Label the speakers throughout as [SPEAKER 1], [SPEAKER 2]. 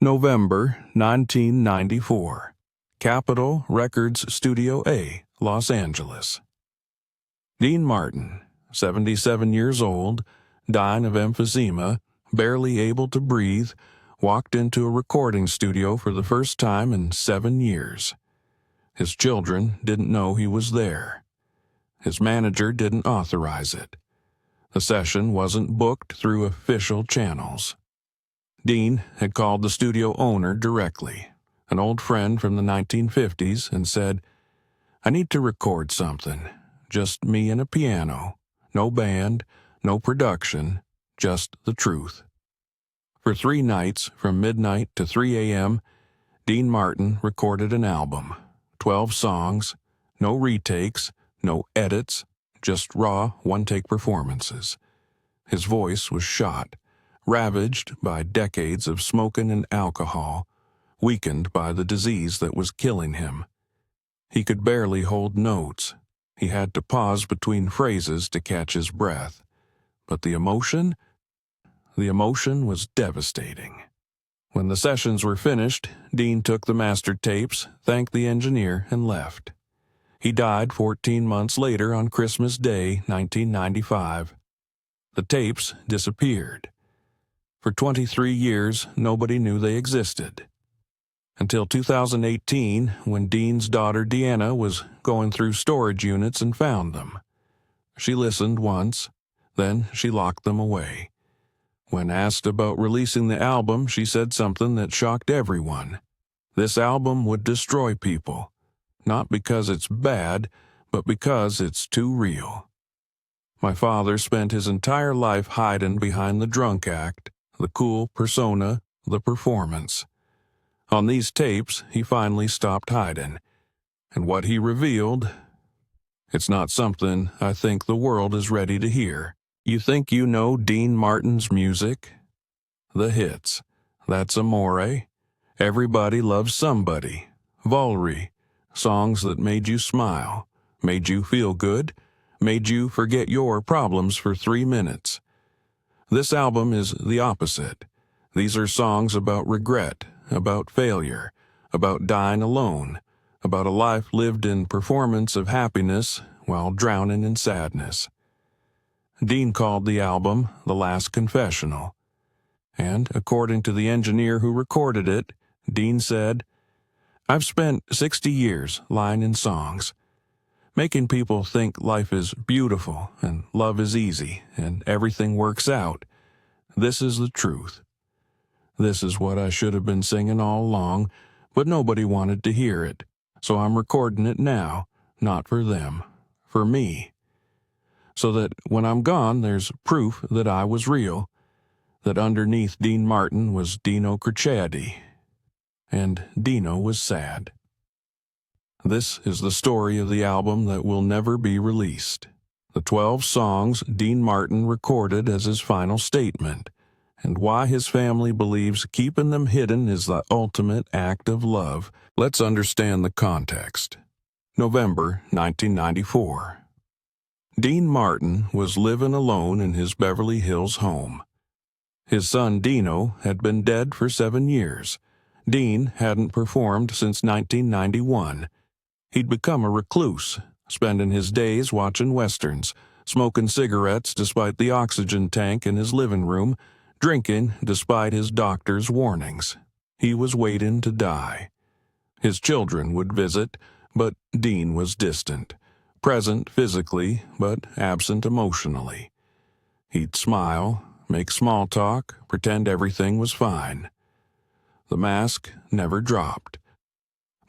[SPEAKER 1] November 1994. Capitol Records Studio A, Los Angeles. Dean Martin, 77 years old, dying of emphysema, barely able to breathe, walked into a recording studio for the first time in 7 years. His children didn't know he was there. His manager didn't authorize it. The session wasn't booked through official channels. Dean had called the studio owner directly, an old friend from the 1950s, and said, "I need to record something. Just me and a piano. No band, no production, just the truth." For 3 nights, from midnight to 3 a.m., Dean Martin recorded an album. 12 songs, no retakes, no edits, just raw one-take performances. His voice was shot, ravaged by decades of smoking and alcohol, weakened by the disease that was killing him. He could barely hold notes. He had to pause between phrases to catch his breath. But the emotion was devastating. When the sessions were finished, Dean took the master tapes, thanked the engineer, and left. He died 14 months later on Christmas Day, 1995. The tapes disappeared. For 23 years, nobody knew they existed. Until 2018, when Dean's daughter Deanna was going through storage units and found them. She listened once, then she locked them away. When asked about releasing the album, she said something that shocked everyone. This album would destroy people, not because it's bad, but because it's too real. My father spent his entire life hiding behind the drunk act, the cool persona, the performance. On these tapes, he finally stopped hiding. And what he revealed, it's not something I think the world is ready to hear. You think you know Dean Martin's music? The hits. That's Amore. Everybody Loves Somebody. Volri. Songs that made you smile, made you feel good, made you forget your problems for 3 minutes. This album is the opposite. These are songs about regret, about failure, about dying alone, about a life lived in performance of happiness while drowning in sadness. Dean called the album The Last Confessional. And, according to the engineer who recorded it, Dean said, "I've spent 60 years lying in songs, making people think life is beautiful and love is easy and everything works out. This is the truth. This is what I should have been singing all along, but nobody wanted to hear it, so I'm recording it now, not for them, for me. So that when I'm gone, there's proof that I was real, that underneath Dean Martin was Dino Crecciati, and Dino was sad." This is the story of the album that will never be released. The 12 songs Dean Martin recorded as his final statement, and why his family believes keeping them hidden is the ultimate act of love. Let's understand the context. November 1994. Dean Martin was living alone in his Beverly Hills home. His son Dino had been dead for 7 years. Dean hadn't performed since 1991. He'd become a recluse, spending his days watching westerns, smoking cigarettes despite the oxygen tank in his living room, drinking despite his doctor's warnings. He was waiting to die. His children would visit, but Dean was distant, present physically, but absent emotionally. He'd smile, make small talk, pretend everything was fine. The mask never dropped.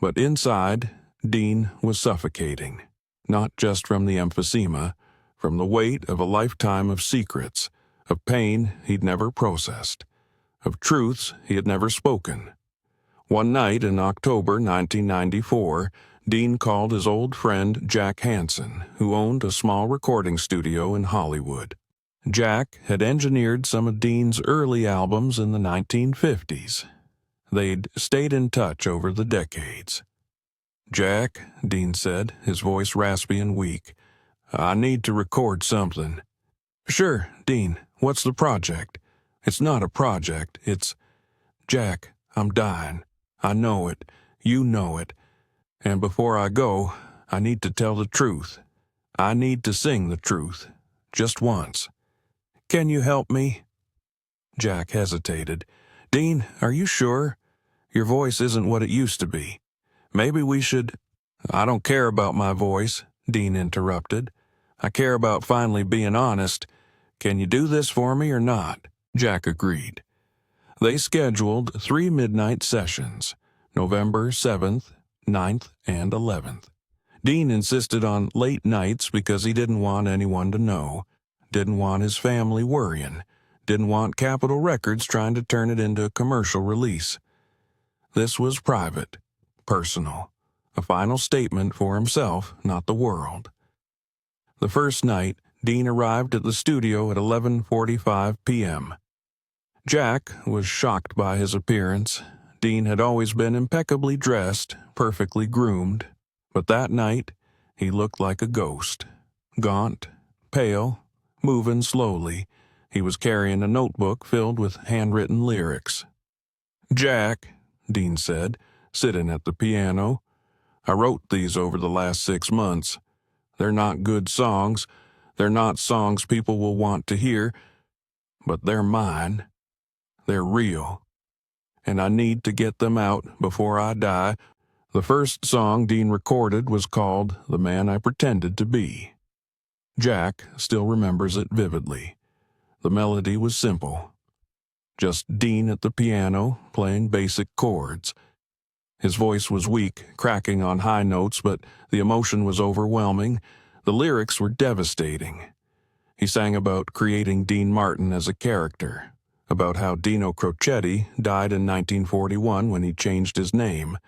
[SPEAKER 1] But inside, Dean was suffocating, not just from the emphysema, from the weight of a lifetime of secrets, of pain he'd never processed, of truths he had never spoken. One night in October 1994, Dean called his old friend Jack Hansen, who owned a small recording studio in Hollywood. Jack had engineered some of Dean's early albums in the 1950s. They'd stayed in touch over the decades. "Jack," Dean said, his voice raspy and weak, "I need to record something." "Sure, Dean, what's the project?" "It's not a project, it's—" "Jack, I'm dying. I know it. You know it. And before I go, I need to tell the truth. I need to sing the truth. Just once. Can you help me?" Jack hesitated. "Dean, are you sure? Your voice isn't what it used to be. Maybe we should—" "I don't care about my voice," Dean interrupted. "I care about finally being honest. Can you do this for me or not?" Jack agreed. They scheduled 3 midnight sessions, November 7th, 9th, and 11th. Dean insisted on late nights because he didn't want anyone to know, didn't want his family worrying, didn't want Capitol Records trying to turn it into a commercial release. This was private, personal, a final statement for himself, not the world. The first night, Dean arrived at the studio at 11:45 p.m. Jack was shocked by his appearance. Dean had always been impeccably dressed, perfectly groomed, but that night he looked like a ghost. Gaunt, pale, moving slowly, he was carrying a notebook filled with handwritten lyrics. "Jack," Dean said, sitting at the piano, "I wrote these over the last 6 months. They're not good songs. They're not songs people will want to hear, but they're mine. They're real. And I need to get them out before I die." The first song Dean recorded was called "The Man I Pretended to Be." Jack still remembers it vividly. The melody was simple. Just Dean at the piano, playing basic chords. His voice was weak, cracking on high notes, but the emotion was overwhelming. The lyrics were devastating. He sang about creating Dean Martin as a character, about how Dino Crocetti died in 1941 when he changed his name,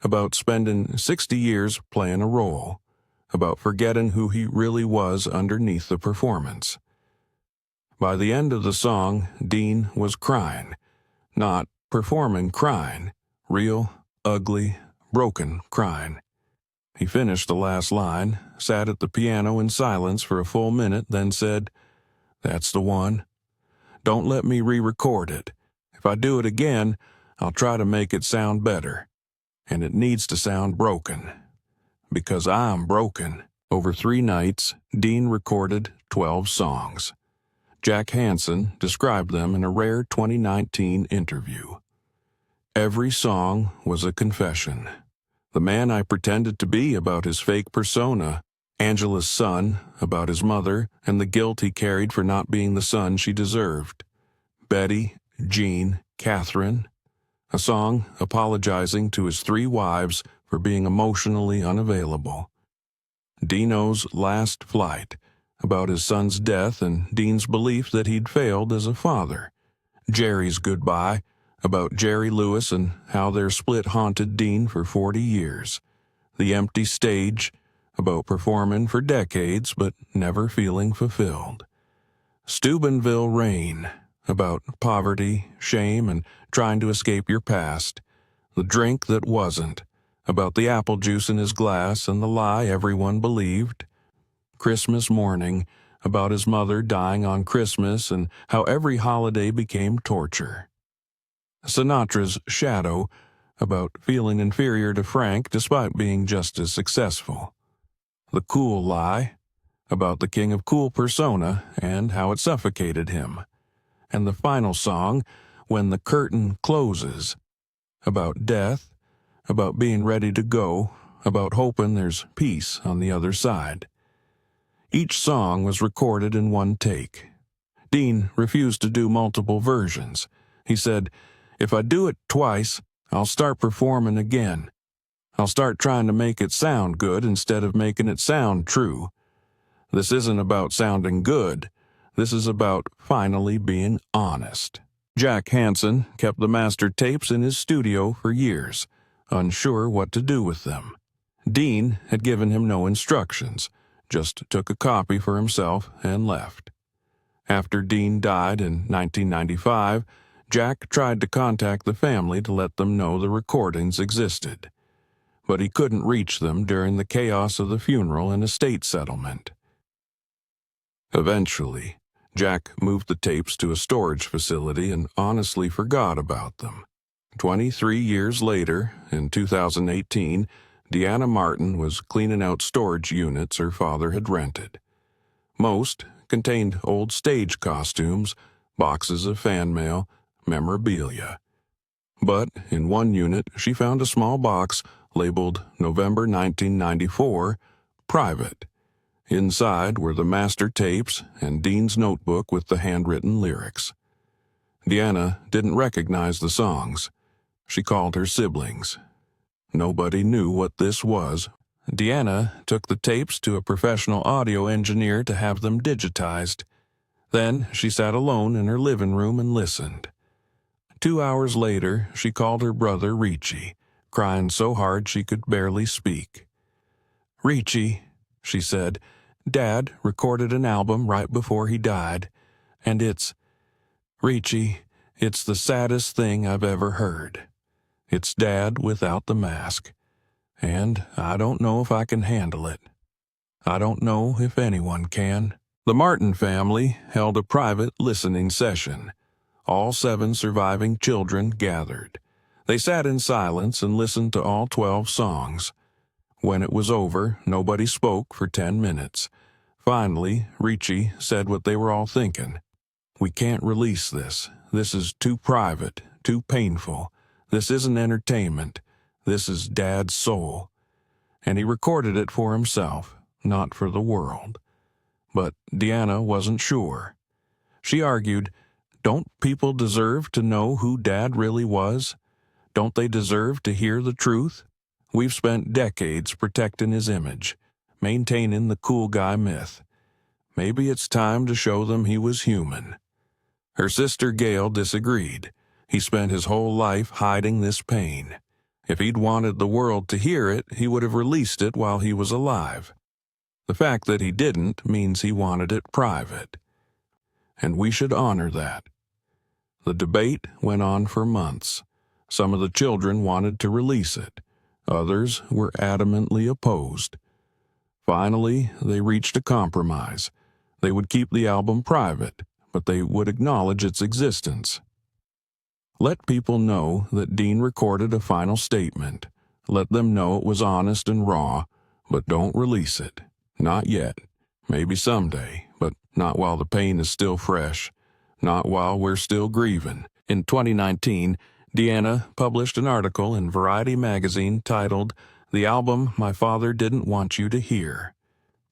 [SPEAKER 1] about spending 60 years playing a role, about forgetting who he really was underneath the performance. By the end of the song, Dean was crying, not performing crying, real, ugly, broken crying. He finished the last line, sat at the piano in silence for a full minute, then said, "That's the one. Don't let me re-record it. If I do it again, I'll try to make it sound better. And it needs to sound broken. Because I'm broken." Over 3 nights, Dean recorded 12 songs. Jack Hansen described them in a rare 2019 interview. "Every song was a confession. The man I pretended to be about his fake persona, Angela's son, about his mother, and the guilt he carried for not being the son she deserved. Betty, Jean, Catherine. A song apologizing to his 3 wives for being emotionally unavailable. Dino's last flight, about his son's death and Dean's belief that he'd failed as a father. Jerry's goodbye, about Jerry Lewis and how their split haunted Dean for 40 years. The empty stage, about performing for decades but never feeling fulfilled. Steubenville Rain, about poverty, shame, and trying to escape your past. The drink that wasn't, about the apple juice in his glass and the lie everyone believed. Christmas Morning, about his mother dying on Christmas and how every holiday became torture. Sinatra's Shadow, about feeling inferior to Frank despite being just as successful. The Cool Lie, about the king of cool persona and how it suffocated him. And the final song, When the Curtain Closes, about death, about being ready to go, about hoping there's peace on the other side. Each song was recorded in one take. Dean refused to do multiple versions. He said, "If I do it twice, I'll start performing again. I'll start trying to make it sound good instead of making it sound true. This isn't about sounding good. This is about finally being honest." Jack Hansen kept the master tapes in his studio for years, unsure what to do with them. Dean had given him no instructions, just took a copy for himself and left. After Dean died in 1995, Jack tried to contact the family to let them know the recordings existed, but he couldn't reach them during the chaos of the funeral and estate settlement. Eventually, Jack moved the tapes to a storage facility and honestly forgot about them. 23 years later, in 2018, Deanna Martin was cleaning out storage units her father had rented. Most contained old stage costumes, boxes of fan mail, memorabilia. But in one unit, she found a small box labeled November 1994, Private. Inside were the master tapes and Dean's notebook with the handwritten lyrics. Deanna didn't recognize the songs. She called her siblings. Nobody knew what this was. Deanna took the tapes to a professional audio engineer to have them digitized. Then she sat alone in her living room and listened. 2 hours later, she called her brother Richie, crying so hard she could barely speak. "Richie," she said, "Dad recorded an album right before he died, and Richie, it's the saddest thing I've ever heard. It's Dad without the mask, and I don't know if I can handle it. I don't know if anyone can." The Martin family held a private listening session. All 7 surviving children gathered. They sat in silence and listened to all 12 songs. When it was over, nobody spoke for 10 minutes. Finally, Richie said what they were all thinking. "We can't release this. This is too private, too painful. This isn't entertainment. This is Dad's soul." And he recorded it for himself, not for the world. But Deanna wasn't sure. She argued, "Don't people deserve to know who Dad really was? Don't they deserve to hear the truth? We've spent decades protecting his image, maintaining the cool guy myth. Maybe it's time to show them he was human." Her sister Gail disagreed. He spent his whole life hiding this pain. If he'd wanted the world to hear it, he would have released it while he was alive. The fact that he didn't means he wanted it private. And we should honor that. The debate went on for months. Some of the children wanted to release it. Others were adamantly opposed. Finally, they reached a compromise. They would keep the album private, but they would acknowledge its existence. Let people know that Dean recorded a final statement. Let them know it was honest and raw, but don't release it. Not yet. Maybe someday, but not while the pain is still fresh. Not while we're still grieving. In 2019, Deanna published an article in Variety magazine titled, "The Album My Father Didn't Want You to Hear."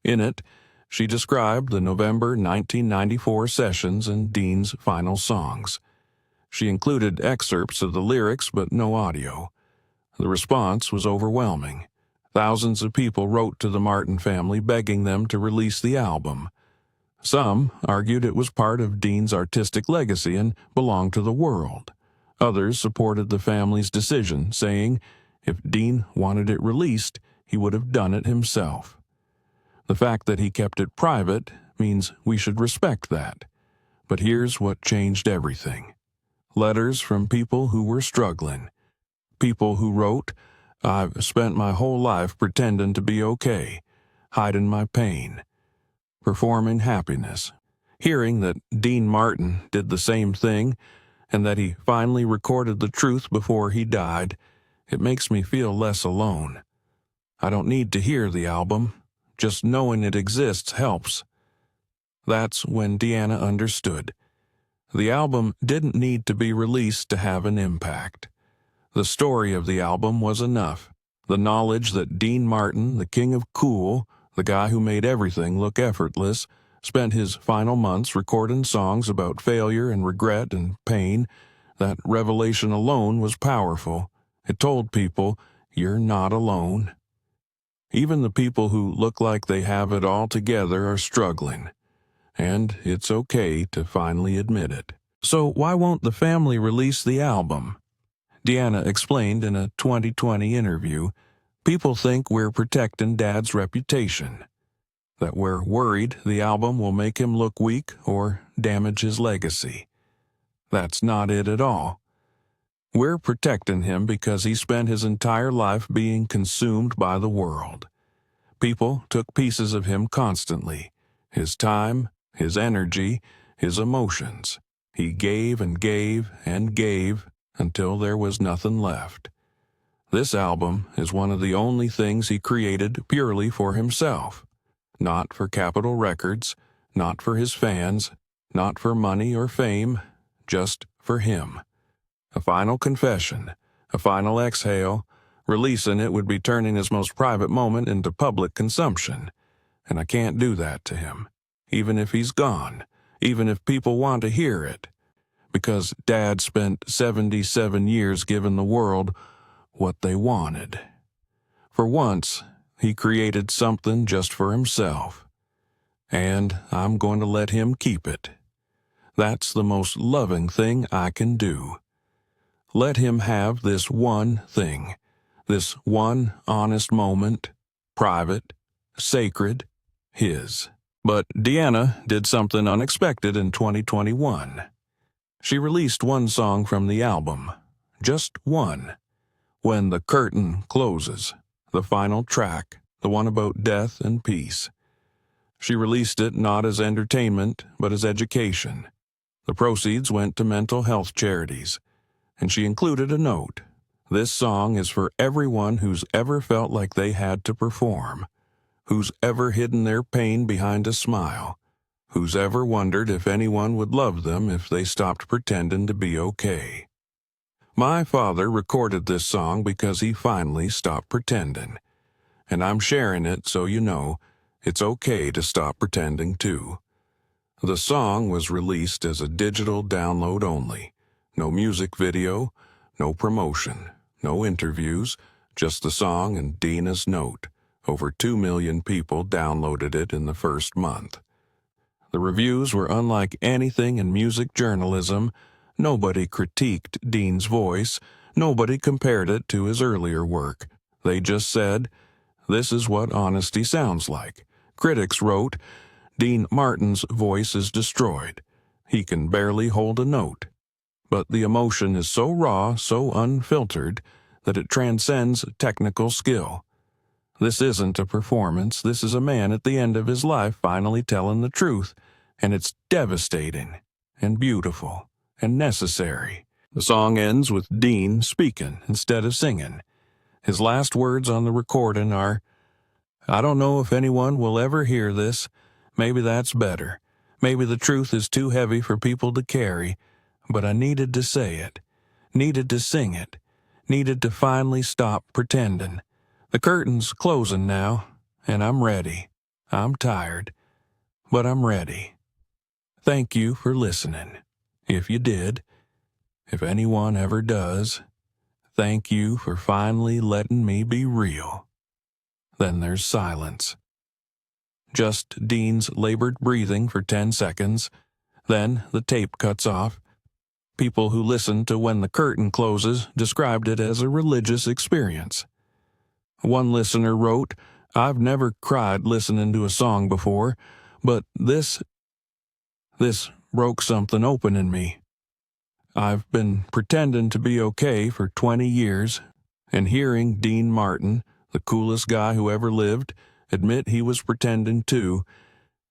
[SPEAKER 1] In it, she described the November 1994 sessions and Dean's final songs. She included excerpts of the lyrics but no audio. The response was overwhelming. Thousands of people wrote to the Martin family begging them to release the album. Some argued it was part of Dean's artistic legacy and belonged to the world. Others supported the family's decision, saying if Dean wanted it released, he would have done it himself. The fact that he kept it private means we should respect that. But here's what changed everything. Letters from people who were struggling. People who wrote, "I've spent my whole life pretending to be okay, hiding my pain, performing happiness. Hearing that Dean Martin did the same thing and that he finally recorded the truth before he died, it makes me feel less alone. I don't need to hear the album. Just knowing it exists helps." That's when Deanna understood. The album didn't need to be released to have an impact. The story of the album was enough. The knowledge that Dean Martin, the king of cool, the guy who made everything look effortless, spent his final months recording songs about failure and regret and pain, that revelation alone was powerful. It told people, you're not alone. Even the people who look like they have it all together are struggling. And it's okay to finally admit it. So why won't the family release the album? Deanna explained in a 2020 interview, "People think we're protecting Dad's reputation, that we're worried the album will make him look weak or damage his legacy. That's not it at all. We're protecting him because he spent his entire life being consumed by the world. People took pieces of him constantly, his time, his energy, his emotions. He gave and gave and gave until there was nothing left. This album is one of the only things he created purely for himself, not for Capitol Records, not for his fans, not for money or fame, just for him. A final confession, a final exhale. Releasing it would be turning his most private moment into public consumption, and I can't do that to him, even if he's gone, even if people want to hear it, because Dad spent 77 years giving the world what they wanted. For once, he created something just for himself, and I'm going to let him keep it. That's the most loving thing I can do. Let him have this one thing, this one honest moment, private, sacred, his. But Deanna did something unexpected in 2021. She released one song from the album, just one. When the Curtain Closes, the final track, the one about death and peace. She released it not as entertainment, but as education. The proceeds went to mental health charities, and she included a note. This song is for everyone who's ever felt like they had to perform, who's ever hidden their pain behind a smile, who's ever wondered if anyone would love them if they stopped pretending to be okay. My father recorded this song because he finally stopped pretending, and I'm sharing it so you know it's okay to stop pretending too. The song was released as a digital download only. No music video, no promotion, no interviews, just the song and Dina's note. Over 2 million people downloaded it in the first month. The reviews were unlike anything in music journalism. Nobody critiqued Dean's voice. Nobody compared it to his earlier work. They just said, "This is what honesty sounds like." Critics wrote, "Dean Martin's voice is destroyed. He can barely hold a note. But the emotion is so raw, so unfiltered, that it transcends technical skill. This isn't a performance. This is a man at the end of his life finally telling the truth, and it's devastating and beautiful and necessary." The song ends with Dean speaking instead of singing. His last words on the recording are, "I don't know if anyone will ever hear this. Maybe that's better. Maybe the truth is too heavy for people to carry, but I needed to say it, needed to sing it, needed to finally stop pretending. The curtain's closing now, and I'm ready. I'm tired, but I'm ready. Thank you for listening. If you did, if anyone ever does, thank you for finally letting me be real." Then there's silence. Just Dean's labored breathing for 10 seconds. Then the tape cuts off. People who listened to When the Curtain Closes described it as a religious experience. One listener wrote, "I've never cried listening to a song before, but this broke something open in me. I've been pretending to be okay for 20 years, and hearing Dean Martin, the coolest guy who ever lived, admit he was pretending too,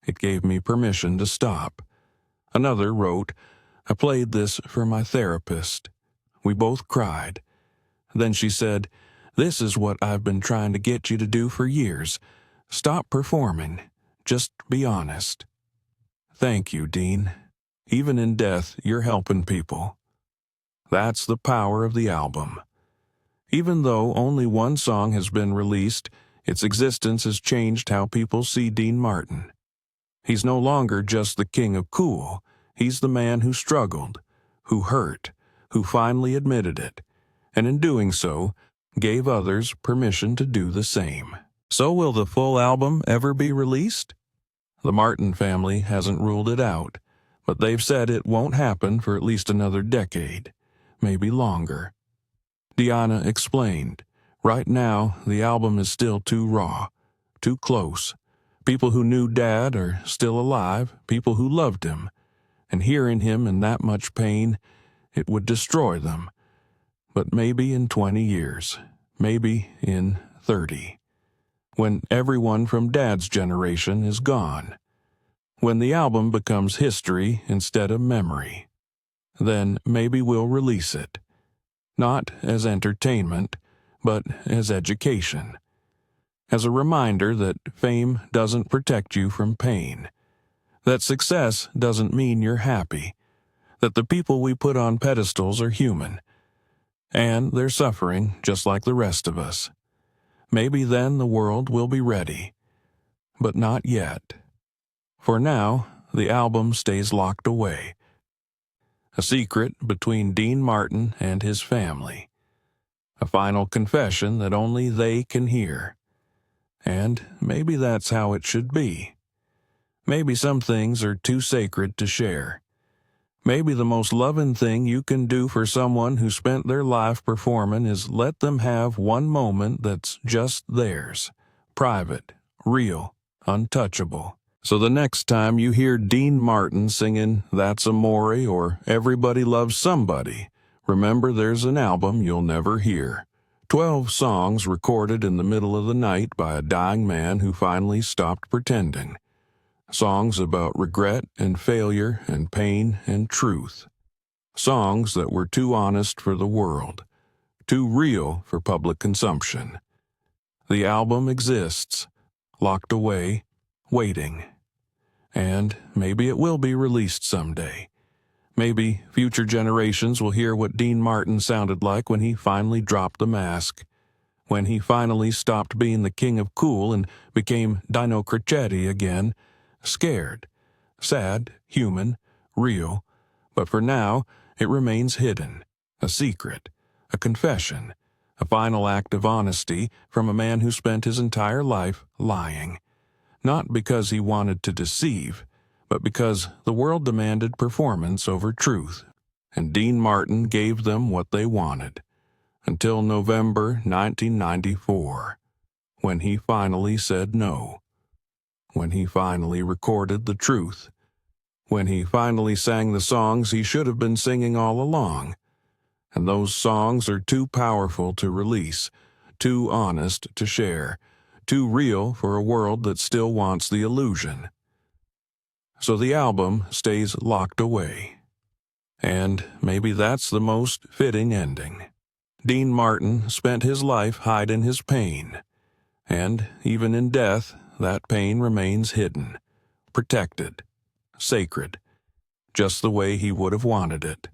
[SPEAKER 1] it gave me permission to stop." Another wrote, "I played this for my therapist. We both cried. Then she said, 'This is what I've been trying to get you to do for years. Stop performing. Just be honest.' Thank you, Dean. Even in death, you're helping people." That's the power of the album. Even though only one song has been released, its existence has changed how people see Dean Martin. He's no longer just the king of cool. He's the man who struggled, who hurt, who finally admitted it, and in doing so, gave others permission to do the same. So will the full album ever be released? The Martin family hasn't ruled it out, but they've said it won't happen for at least another decade, maybe longer. Deanna explained, "Right now, the album is still too raw, too close. People who knew Dad are still alive, people who loved him, and hearing him in that much pain, it would destroy them. But maybe in 20 years, maybe in 30, when everyone from Dad's generation is gone, when the album becomes history instead of memory, then maybe we'll release it, not as entertainment, but as education, as a reminder that fame doesn't protect you from pain, that success doesn't mean you're happy, that the people we put on pedestals are human, and they're suffering just like the rest of us. Maybe then the world will be ready, but not yet. For now, the album stays locked away, a secret between Dean Martin and his family, a final confession that only they can hear. And maybe that's how it should be. Maybe some things are too sacred to share. Maybe the most loving thing you can do for someone who spent their life performing is let them have one moment that's just theirs, private, real, untouchable. So the next time you hear Dean Martin singing That's Amore or Everybody Loves Somebody, remember there's an album you'll never hear. 12 songs recorded in the middle of the night by a dying man who finally stopped pretending. Songs about regret and failure and pain and truth. Songs that were too honest for the world, too real for public consumption. The album exists, locked away, waiting. And maybe it will be released someday. Maybe future generations will hear what Dean Martin sounded like when he finally dropped the mask, when he finally stopped being the king of cool and became Dino Crecchetti again, scared, sad, human, real, but for now it remains hidden, a secret, a confession, a final act of honesty from a man who spent his entire life lying. Not because he wanted to deceive, but because the world demanded performance over truth, and Dean Martin gave them what they wanted, until November 1994, when he finally said no, when he finally recorded the truth, when he finally sang the songs he should have been singing all along. And those songs are too powerful to release, too honest to share, too real for a world that still wants the illusion. So the album stays locked away. And maybe that's the most fitting ending. Dean Martin spent his life hiding his pain. And even in death, that pain remains hidden, protected, sacred, just the way he would have wanted it.